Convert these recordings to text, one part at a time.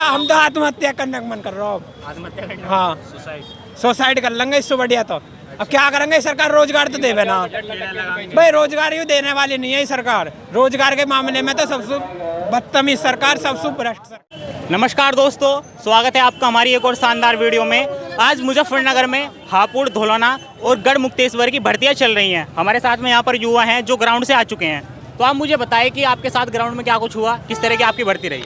हम तो आत्महत्या करने का मन कर रहा हूँ। आत्महत्या करने? हाँ, सुसाइड कर लेंगे इससे बढ़िया। तो अब क्या करेंगे, सरकार रोजगार तो देवे ना भाई, रोजगार ही देने वाली नहीं है सरकार। रोजगार के मामले में तो सबसे बदतमीज सरकार, सबसे भ्रष्ट सरकार। नमस्कार दोस्तों, स्वागत है आपका हमारी एक और शानदार वीडियो में। आज मुजफ्फरनगर में हापुड़, धौलौना और गढ़ मुक्तेश्वर की भर्तियां चल रही हैं। हमारे साथ में यहाँ पर युवा हैं जो ग्राउंड से आ चुके हैं। तो आप मुझे बताएं कि आपके साथ ग्राउंड में क्या कुछ हुआ, किस तरह की आपकी भर्ती रही?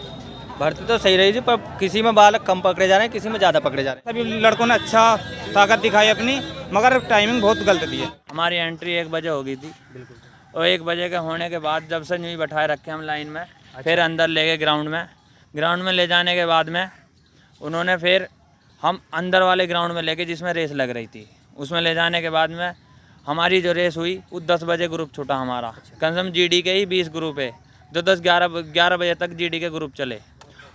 भर्ती तो सही रही थी, पर किसी में बालक कम पकड़े जा रहे हैं, किसी में ज़्यादा पकड़े जा रहे हैं। सभी लड़कों ने अच्छा ताकत दिखाई अपनी, मगर टाइमिंग बहुत गलत दी है। हमारी एंट्री 1 बजे हो गई थी और 1 बजे के होने के बाद जब से यूँ बैठाए रखे हम लाइन में, फिर अंदर ले गए ग्राउंड में ले जाने के बाद में उन्होंने फिर हम अंदर वाले ग्राउंड में लेके, जिसमें रेस लग रही थी, उसमें ले जाने के बाद में हमारी जो रेस हुई वो 10 बजे ग्रुप छूटा हमारा। कम से कम जीडी के ही 20 ग्रुप है जो 10-11 बजे तक जीडी के ग्रुप चले,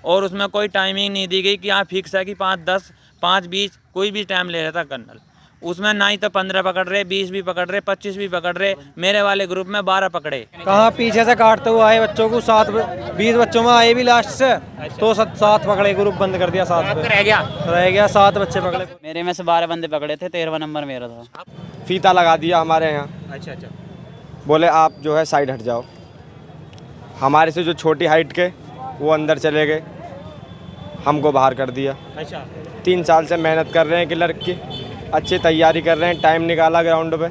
और उसमें कोई टाइमिंग नहीं दी गई कि यहाँ फिक्स है कि 5-10, 5-20 कोई भी टाइम ले रहा था कर्नल। उसमें ना ही तो 15 पकड़ रहे, 20 भी पकड़ रहे, 25 भी पकड़ रहे। मेरे वाले ग्रुप में 12 पकड़े। कहाँ पीछे से काटते हुए आए बच्चों को, 20 बच्चों में आए भी लास्ट से, तो 7 पकड़े, ग्रुप बंद कर दिया। 7 पे रह गया 7 बच्चे पकड़े। मेरे में से 12 बंदे पकड़े थे, 13वां नंबर मेरा था। फीता लगा दिया हमारे यहाँ। अच्छा, बोले आप जो है साइड हट जाओ। हमारे से जो छोटी हाइट के वो अंदर चले गए, हमको बाहर कर दिया। अच्छा, 3 साल से मेहनत कर रहे हैं कि लड़की अच्छी तैयारी कर रहे हैं, टाइम निकाला ग्राउंड पे।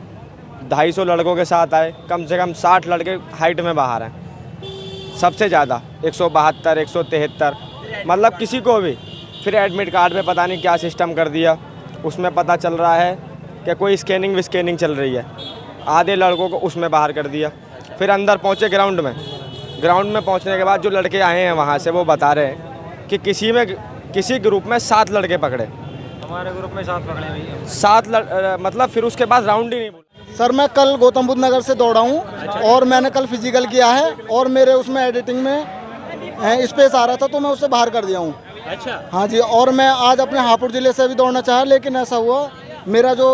250 लड़कों के साथ आए, कम से कम 60 लड़के हाइट में बाहर हैं, सबसे ज़्यादा 172, 173, मतलब किसी को भी। फिर एडमिट कार्ड में पता नहीं क्या सिस्टम कर दिया, उसमें पता चल रहा है कि कोई स्कैनिंग विस्कैनिंग चल रही है। आधे लड़कों को उसमें बाहर कर दिया। फिर अंदर पहुँचे ग्राउंड में पहुँचने के बाद जो लड़के आए हैं वहाँ से, वो बता रहे हैं कि किसी ग्रुप में 7 लड़के पकड़े। हमारे ग्रुप में 7 पकड़े भैया। 7 मतलब फिर उसके बाद राउंड ही नहीं बोला। सर मैं कल गौतम बुद्ध नगर से दौड़ा हूँ और मैंने कल फिजिकल किया है और मेरे उसमें एडिटिंग में स्पेस आ रहा था तो मैं उससे बाहर कर दिया हूँ। अच्छा, हाँ जी, और मैं आज अपने हापुड़ ज़िले से भी दौड़ना चाहा, लेकिन ऐसा हुआ मेरा जो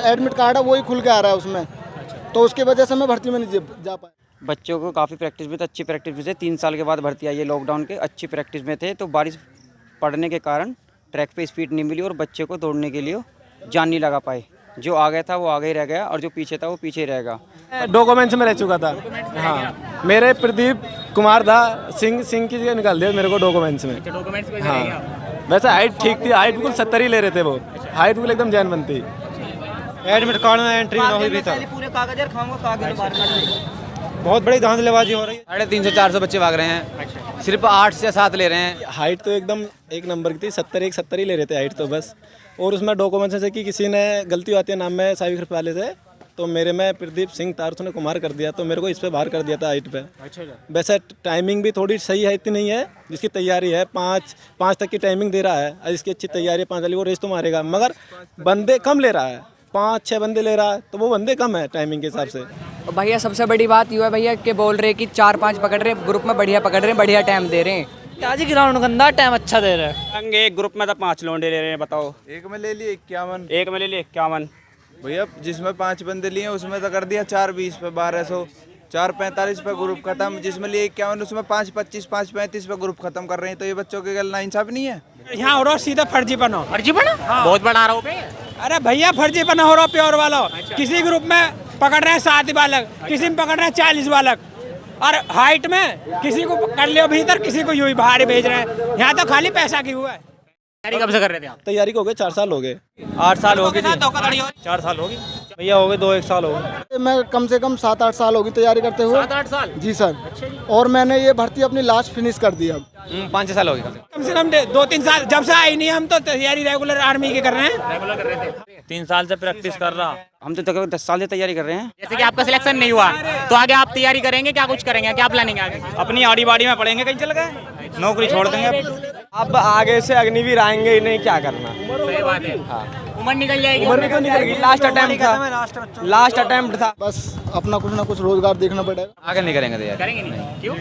एडमिट कार्ड है वही खुल के आ रहा है उसमें, तो उसकी वजह से मैं भर्ती में नहीं जा पाया। बच्चों को काफ़ी प्रैक्टिस भी थी, अच्छी प्रैक्टिस भी थी। 3 साल के बाद भर्ती आई है लॉकडाउन के, अच्छी प्रैक्टिस में थे। तो बारिश पड़ने के कारण ट्रैक पे स्पीड नहीं मिली और बच्चे को दौड़ने के लिए जान नहीं लगा पाए। जो आगे था वो आगे ही रह गया और जो पीछे था वो पीछे रह गया। डॉक्यूमेंट्स में रह चुका था। हाँ, मेरे प्रदीप कुमार था, सिंह की जगह निकाल दिया मेरे को डॉक्यूमेंट्स में। डॉक्यूमेंट्स में? हाँ, वैसे हाइट ठीक थी, हाइट बिल्कुल 70 ही ले रहे थे वो। हाइट बिल्कुल एकदम जैन बनती। एडमिट कार्ड में एंट्री ना हुई भी था। पूरे कागज बहुत बड़ी धांधलेबाजी हो रही है। 350-400 बच्चे भाग रहे हैं, सिर्फ 8 से 7 ले रहे हैं। हाइट तो एकदम 1 नंबर की थी, 70 ही ले रहे थे हाइट तो बस। और उसमें डॉक्यूमेंट्स जैसे कि किसी ने गलती आती है नाम में साइकिल वाले से, तो मेरे में प्रदीप सिंह था, उसने कुमार कर दिया, तो मेरे को इस पे बाहर कर दिया था हाइट पे। अच्छा, वैसे टाइमिंग भी थोड़ी सही है, इतनी नहीं है। जिसकी तैयारी है 5 तक की टाइमिंग दे रहा है, और इसकी अच्छी तैयारी है 5 वाली, वो रेस तो मारेगा, मगर बंदे कम ले रहा है। 5-6 बंदे ले रहा है, तो वो बंदे कम है टाइमिंग के हिसाब से। भैया सबसे बड़ी बात ये है भैया कि बोल रहे कि 4-5 पकड़ रहे हैं ग्रुप में, बढ़िया पकड़ रहे हैं, बढ़िया टाइम दे रहे हैं। आज ग्राउंड गंदा, टाइम अच्छा दे रहे हैं। एक ग्रुप में तो 5 लोंडे ले रहे हैं, बताओ। एक में ले लिए 51। एक में ले लिए 51 भैया, जिसमें 5 बंदे लिए उसमें तो कर दिया 420 पे 1200, 445 पे ग्रुप खत्म। जिसमें लिए 51 उसमें 525, 535 पे ग्रुप खत्म कर रहे हैं। तो ये बच्चों के गल नाइंसाफ नहीं है। यहाँ हो रहा सीधा फर्जीपना हो। फर्जीपना? बहुत बड़ा आरोप है। अरे भैया फर्जीपना हो रहा प्योर वाला। किसी ग्रुप में पकड़ रहे हैं 7 बालक, किसी में पकड़ रहे हैं 40 बालक, और हाइट में किसी को कर लियो भीतर, किसी को यूं बाहर भेज रहे हैं। यहाँ तो खाली पैसा की हुआ है। तैयारी कब से कर रहे थे आप? तैयारी को हो गए 4 साल हो गए। 8 साल हो गए, 4 साल हो गए भैया, हो गए 2-1 साल हो गए। मैं कम से कम 7-8 साल होगी तैयारी करते हुए। 7-8 साल? जी सर। और मैंने ये भर्ती अपनी लास्ट फिनिश कर दी। अब 5 साल हो गए। कम से कम 2-3 साल जब से आई नहीं, हम तो तैयारी रेगुलर आर्मी की कर रहे हैं। रेगुलर कर रहे थे? 3 साल से प्रैक्टिस कर रहा। हम तो तकरीबन 10 साल से तैयारी कर रहे हैं। जैसे कि आपका सिलेक्शन नहीं हुआ तो आगे आप तैयारी करेंगे, क्या कुछ करेंगे, क्या प्लानिंग है आगे? अपनी आड़ी बाड़ी में पढ़ेंगे, कहीं चल गए, नौकरी छोड़ देंगे। अब आगे से अग्निवीर आएंगे ही नहीं, क्या करना। सही बात है। उम्र निकल जाएगी। उम्र भी तो निकल गई, लास्ट अटेम्प्ट था। बस अपना कुछ ना कुछ रोजगार देखना पड़ेगा। आगे नहीं करेंगे तैयार, करेंगे नहीं? क्यों?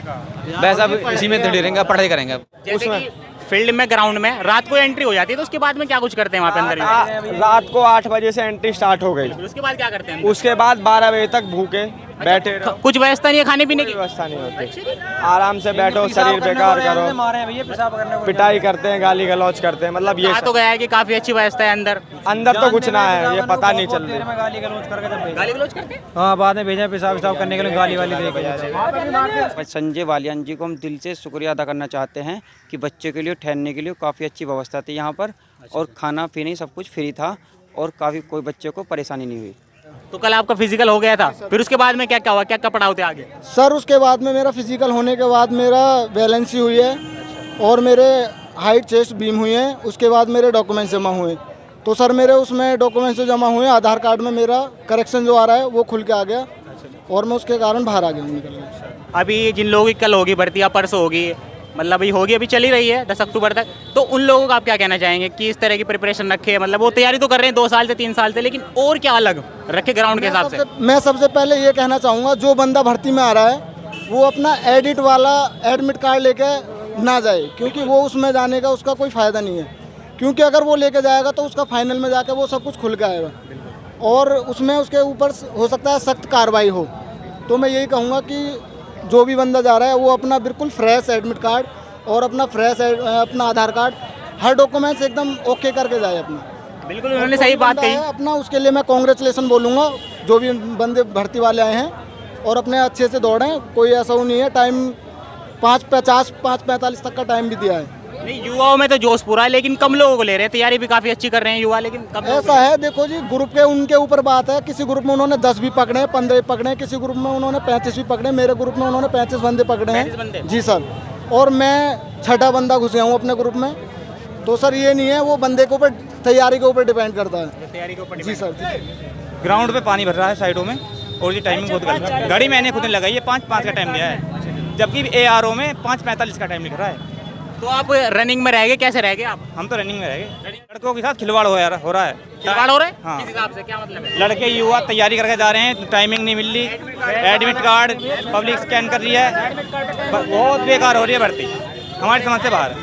वैसा इसी में दृढ़ रहेंगे, पढ़ाई करेंगे। जैसे कि फील्ड में, ग्राउंड में रात को एंट्री हो जाती है, तो उसके बाद में क्या कुछ करते हैं वहाँ पे अंदर? रात को 8 बजे से एंट्री स्टार्ट हो गई। उसके बाद क्या करते हैं? उसके बाद 12 बजे तक भूखे बैठे रहो, कुछ व्यवस्था नहीं है खाने पीने की? व्यवस्था नहीं होती। आराम से बैठो, शरीर बेकार करो, मारे हैं भैया पेशाब करने को। पिटाई करते हैं, गाली गलौज करते हैं, मतलब ये कहा तो गया है कि काफी अच्छी व्यवस्था है अंदर। अंदर तो कुछ ना है, ये पता नहीं चल रही। गाली गलौज करके जब गाली गलौज करके? हाँ, बाद में भेजा पेशाब करने के लिए गाली वाली देके। संजय बालियान जी को हम दिल से शुक्रिया अदा करना चाहते हैं कि बच्चे के लिए ठहरने के लिए काफ़ी अच्छी व्यवस्था थी यहाँ पर, और खाना पीने सब कुछ फ्री था, और काफ़ी कोई बच्चे को परेशानी नहीं हुई। तो कल आपका फिजिकल हो गया था, फिर उसके बाद में क्या क्या हुआ, क्या क्या पढ़ाओ थे आगे? सर उसके बाद में मेरा फिजिकल होने के बाद मेरा बैलेंसी हुई है और मेरे हाइट चेस्ट बीम हुई है। उसके बाद मेरे डॉक्यूमेंट्स जमा हुए, तो सर मेरे उसमें डॉक्यूमेंट्स जो जमा हुए, आधार कार्ड में मेरा करेक्शन जो आ रहा है वो खुल के आ गया, और मैं उसके कारण बाहर आ गया हूँ निकल गया। अभी जिन लोगों की कल होगी भर्ती या परसों होगी, मतलब अभी होगी, अभी चली रही है 10 अक्टूबर तक, तो उन लोगों को आप क्या कहना चाहेंगे कि इस तरह की प्रिपरेशन रखे? मतलब वो तैयारी तो कर रहे हैं 2 साल से 3 साल से, लेकिन और क्या अलग रखे ग्राउंड के हिसाब से? मैं सबसे पहले ये कहना चाहूँगा, जो बंदा भर्ती में आ रहा है वो अपना एडिट वाला एडमिट कार्ड लेके ना जाए, क्योंकि वो उसमें जाने का उसका कोई फ़ायदा नहीं है। क्योंकि अगर वो लेके जाएगा तो उसका फाइनल में जाके वो सब कुछ खुल के आएगा, और उसमें उसके ऊपर हो सकता है सख्त कार्रवाई हो। तो मैं यही कहूँगा कि जो भी बंदा जा रहा है वो अपना बिल्कुल फ्रेश एडमिट कार्ड और अपना अपना आधार कार्ड, हर डॉक्यूमेंट्स एकदम ओके करके जाए अपना। बिल्कुल, उन्होंने सही बात कही अपना। उसके लिए मैं कांग्रेचुलेसन बोलूँगा जो भी बंदे भर्ती वाले आए हैं, और अपने अच्छे से दौड़ें। कोई ऐसा वो नहीं है, टाइम 5:50 5:45 तक का टाइम भी दिया है। नहीं, युवाओं में तो जोश पूरा है, लेकिन कम लोगों को ले रहे हैं। तैयारी भी काफ़ी अच्छी कर रहे हैं युवा, लेकिन कम ऐसा है, देखो जी, ग्रुप के उनके ऊपर बात है। किसी ग्रुप में उन्होंने 10 भी पकड़े, 15 भी पकड़े, किसी ग्रुप में उन्होंने 35 भी पकड़े। मेरे ग्रुप में उन्होंने 35 बंदे पकड़े हैं जी सर, और मैं 6ठा बंदा घुसे हूँ अपने ग्रुप में। तो सर ये नहीं है, वो बंदे के ऊपर, तैयारी के ऊपर डिपेंड करता है। तैयारी के ऊपर जी सर। ग्राउंड पे पानी भर रहा है साइडों में, और ये टाइमिंग बहुत गलत है। गाड़ी मैंने खुद ने लगाई है, 5:05 का टाइम दिया है, जबकि ARO में 5:45 का टाइम लिख रहा है। तो आप रनिंग में रह गए? कैसे रह गए आप? हम तो रनिंग में रह गए। लड़कों के साथ खिलवाड़ हो रहा है। खिलवाड़ हो रहा है? हाँ। किस हिसाब से, क्या मतलब है? लड़के युवा तैयारी करके जा रहे हैं, टाइमिंग नहीं मिल रही, एडमिट कार्ड पब्लिक स्कैन कर रही है, बहुत बेकार हो रही है भर्ती, हमारी समझ से बाहर।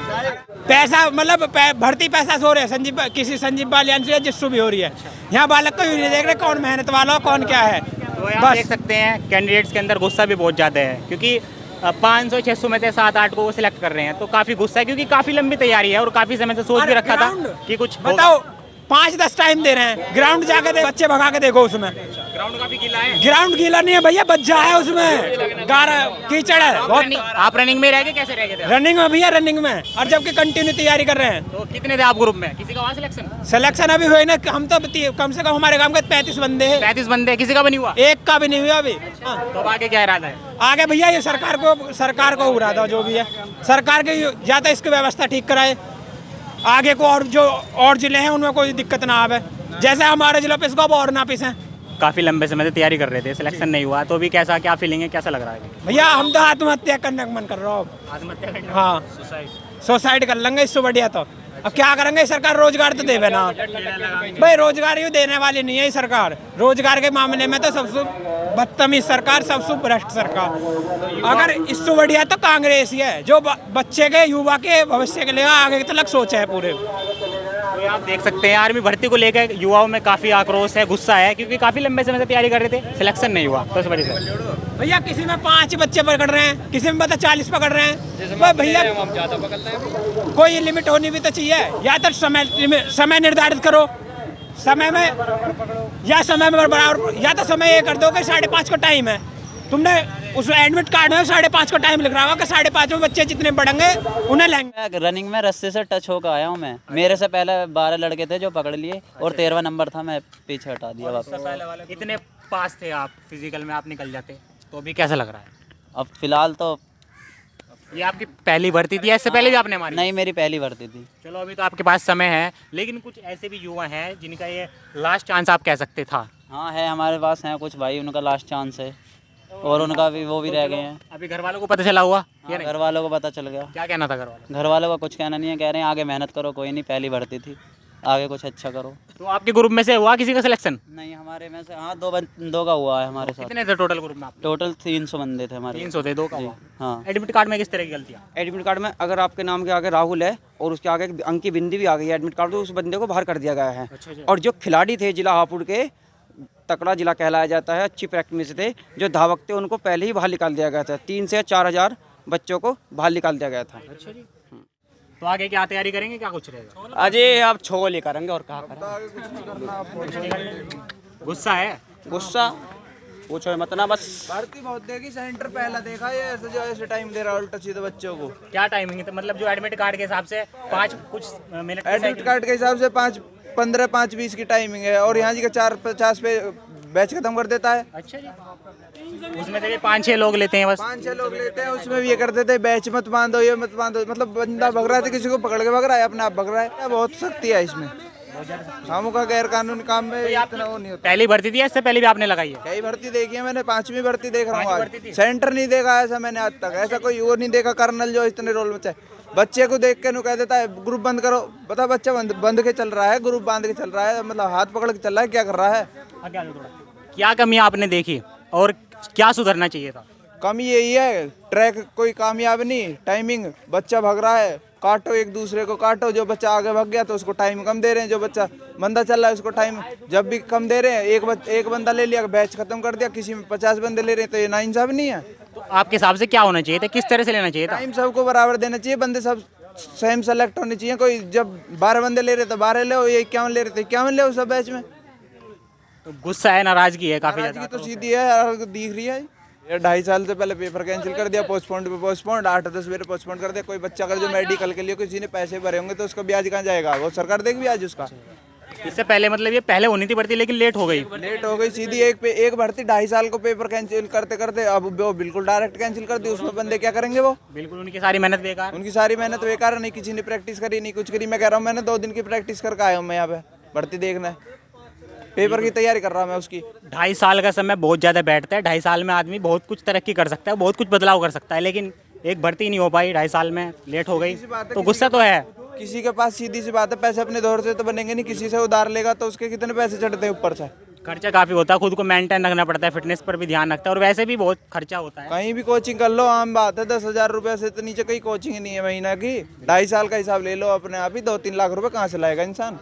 पैसा मतलब भर्ती पैसा से हो रहे हैं, किसी संजीव बालियान से जिससे भी हो रही है। यहाँ बालक को भी नहीं देख रहे कौन मेहनत वाला हो, कौन क्या है। तो आप देख सकते हैं कैंडिडेट्स के अंदर गुस्सा भी बहुत ज़्यादा है, क्योंकि 500-600 में से 7-8 को वो सिलेक्ट कर रहे हैं, तो काफ़ी गुस्सा है, क्योंकि काफ़ी लंबी तैयारी है और काफ़ी समय से सोच भी रखा था कि कुछ बताओ। 5-10 टाइम दे रहे हैं, ग्राउंड जाके बच्चे भगा के देखो उसमें। ग्राउंड काफी गीला है। ग्राउंड गीला नहीं है भैया, बच्चा है उसमें, गारा कीचड़ है बहुत। आप रनिंग में रह गए? कैसे रह गए थे? रनिंग में भैया, रनिंग में, और जबकि कंटिन्यू तैयारी कर रहे हैं। तो कितने थे आप ग्रुप में? किसी का हुआ सिलेक्शन अभी हुई ना, हम तो कम से कम हमारे गांव के 35 बंदे हैं। 35 बंदे, किसी का भी नहीं हुआ? एक का भी नहीं हुआ अभी। तो अब आगे क्या इरादा है? आगे भैया ये सरकार को उड़ा दो, जो भी है सरकार के, या तो इसकी व्यवस्था ठीक कराए आगे को, और जो और जिले हैं उनमें कोई दिक्कत ना आवे, जैसे हमारे जिलों पे इसको अब और ना पिसें। काफी लंबे समय से तैयारी कर रहे थे, सिलेक्शन नहीं हुआ, तो भी कैसा, क्या फीलिंग है, कैसा लग रहा है? भैया हम तो आत्महत्या करने का मन कर रहा हूँ। आत्महत्या करने? हाँ, सुसाइड कर लेंगे इससे बढ़िया। तो अब क्या करेंगे, सरकार रोजगार तो देवे ना भाई, रोजगार ही देने वाली नहीं है सरकार। रोजगार के मामले में तो सबसे बदतमीज सरकार, सबसे भ्रष्ट सरकार। अगर इससे बढ़िया तो कांग्रेस ही है, जो बच्चे के, युवा के भविष्य के लिए आगे तक सोचा है पूरे। तो आप देख सकते हैं आर्मी भर्ती को लेकर युवाओं में काफी आक्रोश है, गुस्सा है, क्योंकि काफी लंबे समय से तैयारी कर रहे थे, सिलेक्शन नहीं हुआ, तो इस वजह से। भैया किसी में 5 बच्चे पकड़ रहे हैं, किसी में 40 पकड़ रहे हैं। भैया कोई लिमिट होनी भी तो चाहिए, या तो समय निर्धारित करो, समय में, या समय में बराबर, या तो समय ये कर दो कि 5:30 का टाइम है। तुमने उस एडमिट कार्ड में 5:30 का टाइम लिख रहा होगा कि 5:30 में बच्चे जितने बढ़ेंगे उन्हें लेंगे। रनिंग में रस्से से टच होकर आया हूँ मैं। मेरे से पहले 12 लड़के थे जो पकड़ लिए, और 13वां नंबर था, मैं पीछे हटा दिया वापस। इतने पास थे आप, फिजिकल में आप निकल जाते, तो अभी कैसा लग रहा है? अब फिलहाल तो ये आपकी पहली भर्ती थी, इससे पहले भी आपने मारी? नहीं, मेरी पहली भर्ती थी। चलो अभी तो आपके पास समय है, लेकिन कुछ ऐसे भी युवा हैं जिनका ये लास्ट चांस आप कह सकते था। हाँ है, हमारे पास हैं कुछ भाई, उनका लास्ट चांस है, और उनका भी वो भी रह गए हैं। अभी घर वालों को पता चला हुआ? हाँ, घर वालों को पता चल गया। क्या कहना था घर वालों? घर वालों का कुछ कहना नहीं है, कह रहे हैं आगे मेहनत करो, कोई नहीं, पहली भर्ती थी, आगे कुछ अच्छा करो। तो आपके ग्रुप में से हुआ किसी का सिलेक्शन? नहीं, हमारे में से हाँ दो का हुआ है हमारे साथ। कितने थे टोटल ग्रुप में आप? टोटल 300 बंदे थे हमारे। 300 थे, 2 का हुआ। हाँ। एडमिट कार्ड में किस तरह की गलतियाँ? एडमिट कार्ड में अगर आपके नाम के आगे राहुल है और उसके आगे अंक की बिंदी भी आ गई है एडमिट कार्ड, तो उस बंदे को बाहर कर दिया गया है। और जो खिलाड़ी थे जिला हापुड़ के, तकड़ा जिला कहलाया जाता है। अच्छी प्रैक्टिस में से थे, जो धावक थे उनको पहले ही बाहर निकाल दिया गया था। 3 से 4 हज़ार बच्चों को बाहर निकाल दिया गया था। अच्छा जी। तो आगे क्या तैयारी करेंगे, क्या कुछ रहेगा? अजय आप छो गोली करेंगे और कहा करेंगे। गुस्सा है? गुस्सा पूछो मत ना, बस भर्ती बहुत देगी। सेंटर पहला देखा ये ऐसे जो ऐसे टाइम दे रहा है उल्टा सीधा बच्चों को। क्या टाइमिंग है? तो मतलब जो एडमिट कार्ड के हिसाब से 5 कुछ मिनट एडमिट कार्ड के हिसाब से 5:15 5:20 की टाइमिंग है और यहाँ जी का 4:50 पे बैच खत्म कर देता है। अच्छा जी। उसमें देखिए 5-6 लोग लेते हैं बस। 5-6 लोग लेते हैं, उसमें भी ये कर देते हैं बैच मत बांधो, ये मत बांधो। मतलब बंदा भग रहा है तो किसी को पकड़ के भग रहा है, अपने आप भग रहा है। बहुत सख्ती है इसमें। हमों का गैर कानूनी काम में इतना वो नहीं होता। पहली भर्ती थी, इससे पहले भी आपने लगाई है? कई भर्ती देखी है मैंने, 5वीं भर्ती देख रहा हूँ आज। सेंटर नहीं देखा ऐसा मैंने आज तक। ऐसा कोई वो नहीं देखा कर्नल जो इतने रोल में चाहे। बच्चे को देख के नु कह देता है ग्रुप बंद करो। बता बच्चा बंद के चल रहा है, ग्रुप बांध के चल रहा है, मतलब हाथ पकड़ के चल रहा है, क्या कर रहा है? क्या कमी आपने देखी और क्या सुधरना चाहिए था? कमी यही है, ट्रैक कोई कामयाब नहीं, टाइमिंग बच्चा भाग रहा है, काटो एक दूसरे को काटो। जो बच्चा आगे भाग गया तो उसको टाइम कम दे रहे हैं, जो बच्चा मंदा चल रहा है उसको टाइम जब भी कम दे रहे हैं। एक बंदा ले लिया, बैच खत्म कर दिया, किसी में 50 बंदे ले रहे हैं, तो ये नाइंसाफ नहीं है। तो आपके हिसाब से क्या होना चाहिए था, किस तरह से लेना चाहिए था? टाइम सबको बराबर देना चाहिए, बंदे सब सेम सेलेक्ट होने चाहिए। कोई जब 12 बंदे ले रहे तो 12 ले, ये 51 ले रहे थे 51 ले सब बैच में। तो गुस्सा है, नाराजगी है काफी नाराजगी तो सीधी है, दिख रही है। ये 2.5 साल से पहले पेपर कैंसिल कर दिया, पोस्टपोन्ड पे पोस्टपोन्ड, 8-10 मेरे पोस्टपोन्ड कर दिया। कोई बच्चा अगर जो मेडिकल के लिए किसी ने पैसे भरे होंगे तो उसका ब्याज कहाँ जाएगा? वो सरकार देगी ब्याज उसका। इससे पहले मतलब ये पहले होनी थी भर्ती, लेकिन लेट हो गई सीधी एक भर्ती 2.5 साल को पेपर कैंसिल करते करते अब वो बिल्कुल डायरेक्ट कैंसिल कर दी। उसमें बंदे क्या करेंगे? वो बिल्कुल उनकी सारी मेहनत बेकार। उनकी सारी मेहनत बेकार, नहीं किसी ने प्रैक्टिस करी, नहीं कुछ करी। मैं कह रहा हूँ मैंने 2 दिन की प्रैक्टिस करके आया हूँ मैं यहाँ पे भर्ती देखना, पेपर की तैयारी कर रहा हूँ मैं उसकी। 2.5 साल का समय बहुत ज़्यादा बैठता है। 2.5 साल में आदमी बहुत कुछ तरक्की कर सकता है, बहुत कुछ बदलाव कर सकता है, लेकिन एक भर्ती नहीं हो पाई, 2.5 साल में लेट हो गई, तो गुस्सा तो है। किसी के पास सीधी सी बात है, पैसे अपने दौर से तो बनेंगे नहीं, किसी से उधार लेगा तो उसके कितने पैसे चढ़ते हैं ऊपर से। खर्चा काफ़ी होता है, खुद को मेंटेन रखना पड़ता है, फिटनेस पर भी ध्यान रखता है, और वैसे भी बहुत खर्चा होता है। कहीं भी कोचिंग कर लो आम बात है, 10,000 रुपये से तो नीचे कहीं कोचिंग नहीं है महीना की। 2.5 साल का हिसाब ले लो अपने आप ही, 2-3 लाख रुपए कहाँ से लाएगा इंसान?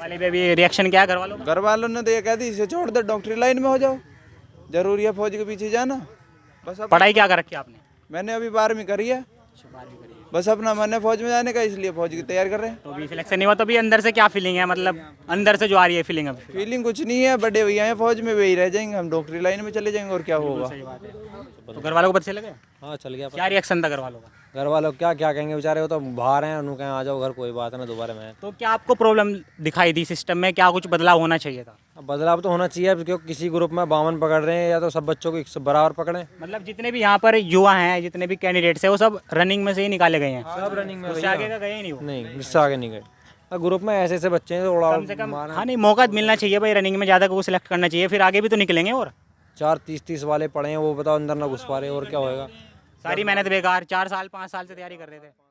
वाले पे भी रिएक्शन क्या घर वालों? घर वालों ने तो ये कह दी इसे छोड़ दो, डॉक्टरी लाइन में हो जाओ, जरूरी है फौज के पीछे जाना। बस पढ़ाई क्या कर रखी आपने? मैंने अभी 12वीं करी है, बस अपना मन है फौज में जाने का, इसलिए फौज की तैयारी कर रहे हैं। तो अभी सिलेक्शन नहीं हुआ, तो अभी अंदर से क्या फीलिंग है, मतलब अंदर से जो आ रही है फीलिंग? अभी फीलिंग कुछ नहीं है, बड़े भैया हैं फौज में, वही रह जाएंगे, हम डॉक्टरी लाइन में चले जाएंगे और क्या होगा। तो घर वालों को पता चल गया? हाँ चल गया। क्या रिएक्शन था घर वालों का? घर वालों क्या क्या कहेंगे बेचारे, वो तो बाहर हैं, उन्होंने कहा आ जाओ घर, कोई बात ना दोबारा में। तो क्या आपको प्रॉब्लम दिखाई दी सिस्टम में, क्या कुछ बदलाव होना चाहिए था? बदलाव तो होना चाहिए, क्योंकि किसी ग्रुप में 52 पकड़ रहे हैं, या तो सब बच्चों को बराबर पकड़े। मतलब जितने भी यहाँ पर युवा हैं, जितने भी कैंडिडेट्स हैं, वो सब रनिंग में से ही निकाले गए हैं? सब रनिंग में, उससे आगे का गए ही नहीं वो? नहीं, इससे आगे नहीं गए। ग्रुप में ऐसे ऐसे बच्चे हैं थोड़ा कम से कम। हाँ नहीं, मौका मिलना चाहिए भाई, रनिंग में ज़्यादा को सिलेक्ट करना चाहिए, फिर आगे भी तो निकलेंगे। और 4-30 वाले पड़े हैं, वो बताओ अंदर ना घुस पा रहे, और क्या होएगा? सारी मेहनत बेकार, 4 साल 5 साल से तैयारी कर रहे थे।